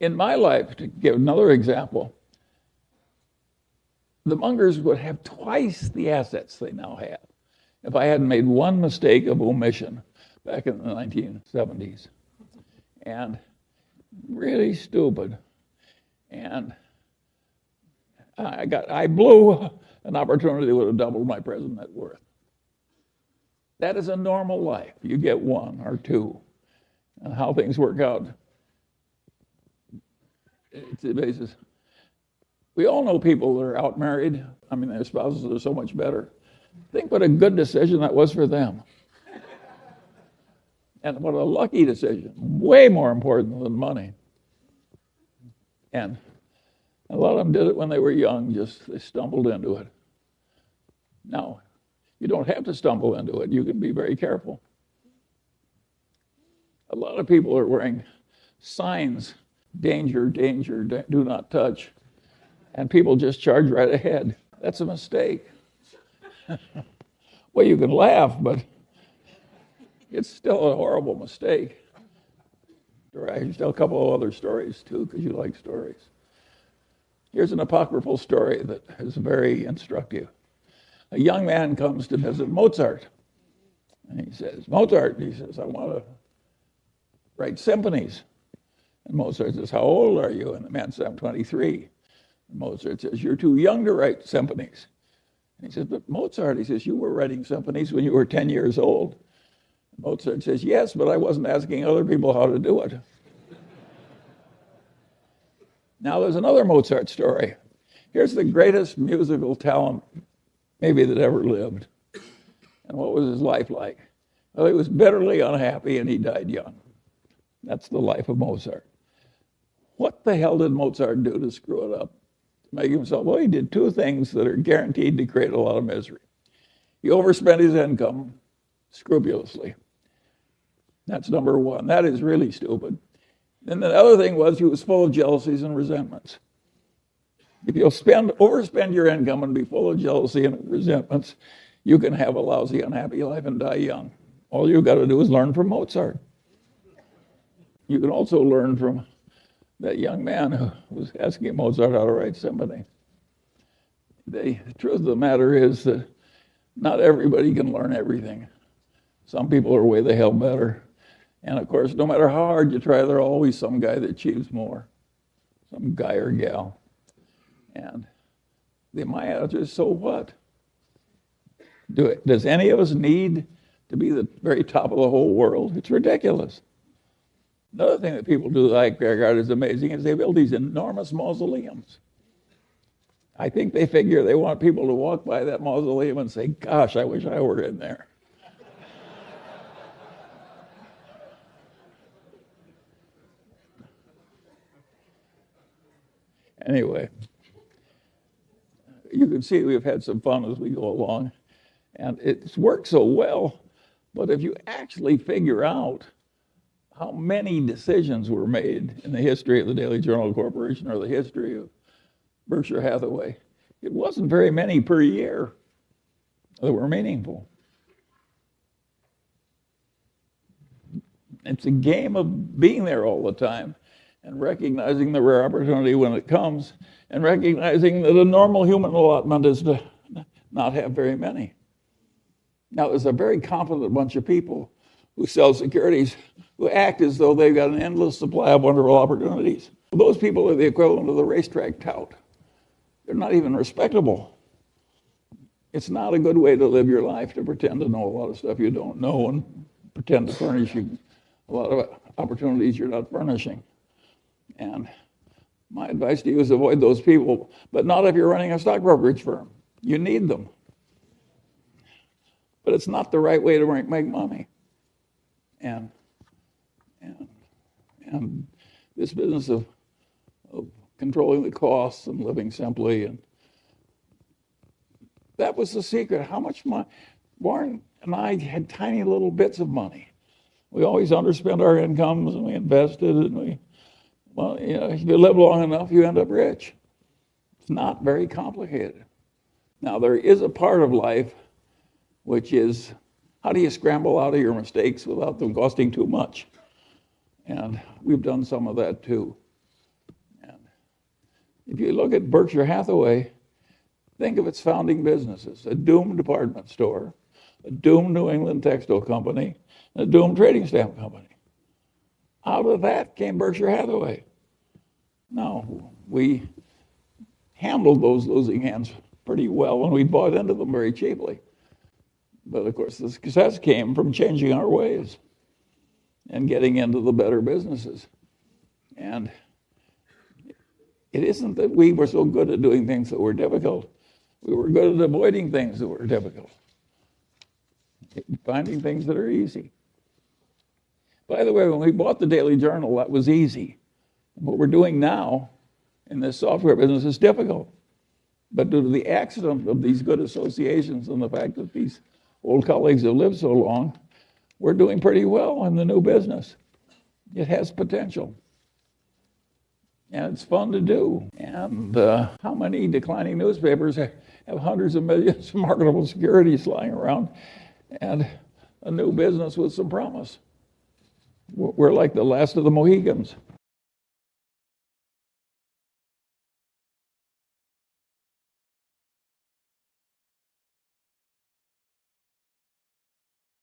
In my life, to give another example, the Mungers would have twice the assets they now have if I hadn't made one mistake of omission back in the 1970s. And really stupid. And I blew an opportunity that would have doubled my present net worth. That is a normal life. You get one or two. And how things work out, it's the basis. We all know people that are out married. I mean, their spouses are so much better. Think what a good decision that was for them. And what a lucky decision. Way more important than money. And a lot of them did it when they were young, they stumbled into it. Now, you don't have to stumble into it. You can be very careful. A lot of people are wearing signs, danger, danger, do not touch. And people just charge right ahead. That's a mistake. Well, you can laugh, but it's still a horrible mistake. I can tell a couple of other stories, too, because you like stories. Here's an apocryphal story that is very instructive. A young man comes to visit Mozart. And he says, Mozart, he says, I want to write symphonies. And Mozart says, how old are you? And the man says, I'm 23. And Mozart says, you're too young to write symphonies. And he says, but Mozart, he says, you were writing symphonies when you were 10 years old. And Mozart says, yes, but I wasn't asking other people how to do it. Now there's another Mozart story. Here's the greatest musical talent maybe that ever lived. And what was his life like? Well, he was bitterly unhappy and he died young. That's the life of Mozart. What the hell did Mozart do to screw it up? To make himself, well, he did two things that are guaranteed to create a lot of misery. He overspent his income scrupulously. That's number one. That is really stupid. And the other thing was he was full of jealousies and resentments. If you'll overspend your income and be full of jealousy and resentments, you can have a lousy, unhappy life and die young. All you've got to do is learn from Mozart. You can also learn from that young man who was asking Mozart how to write symphony. The truth of the matter is that not everybody can learn everything. Some people are way the hell better. And of course, no matter how hard you try, there's always some guy that achieves more, some guy or gal. And my answer is, so what? Does any of us need to be the very top of the whole world? It's ridiculous. Another thing that people do that I regard as amazing is they build these enormous mausoleums. I think they figure they want people to walk by that mausoleum and say, gosh, I wish I were in there. Anyway, you can see we've had some fun as we go along. And it's worked so well, but if you actually figure out how many decisions were made in the history of the Daily Journal Corporation or the history of Berkshire Hathaway, it wasn't very many per year that were meaningful. It's a game of being there all the time and recognizing the rare opportunity when it comes and recognizing that a normal human allotment is to not have very many. Now, there's a very confident bunch of people who sell securities who act as though they've got an endless supply of wonderful opportunities. Those people are the equivalent of the racetrack tout. They're not even respectable. It's not a good way to live your life, to pretend to know a lot of stuff you don't know and pretend to furnish you a lot of opportunities you're not furnishing. And my advice to you is avoid those people, but not if you're running a stock brokerage firm. You need them. But it's not the right way to make money. And this business of controlling the costs and living simply, and that was the secret. How much money? Warren and I had tiny little bits of money. We always underspent our incomes, and we invested, and if you live long enough, you end up rich. It's not very complicated. Now, there is a part of life which is, how do you scramble out of your mistakes without them costing too much? And we've done some of that too. If you look at Berkshire Hathaway, think of its founding businesses: a doomed department store, a doomed New England textile company, and a doomed trading stamp company. Out of that came Berkshire Hathaway. Now, we handled those losing hands pretty well, and we bought into them very cheaply. But of course, the success came from changing our ways and getting into the better businesses. And it isn't that we were so good at doing things that were difficult. We were good at avoiding things that were difficult, finding things that are easy. By the way, when we bought the Daily Journal, that was easy. What we're doing now in this software business is difficult. But due to the accident of these good associations and the fact that these old colleagues have lived so long, we're doing pretty well in the new business. It has potential. And it's fun to do. And how many declining newspapers have hundreds of millions of marketable securities lying around and a new business with some promise? We're like the last of the Mohegans.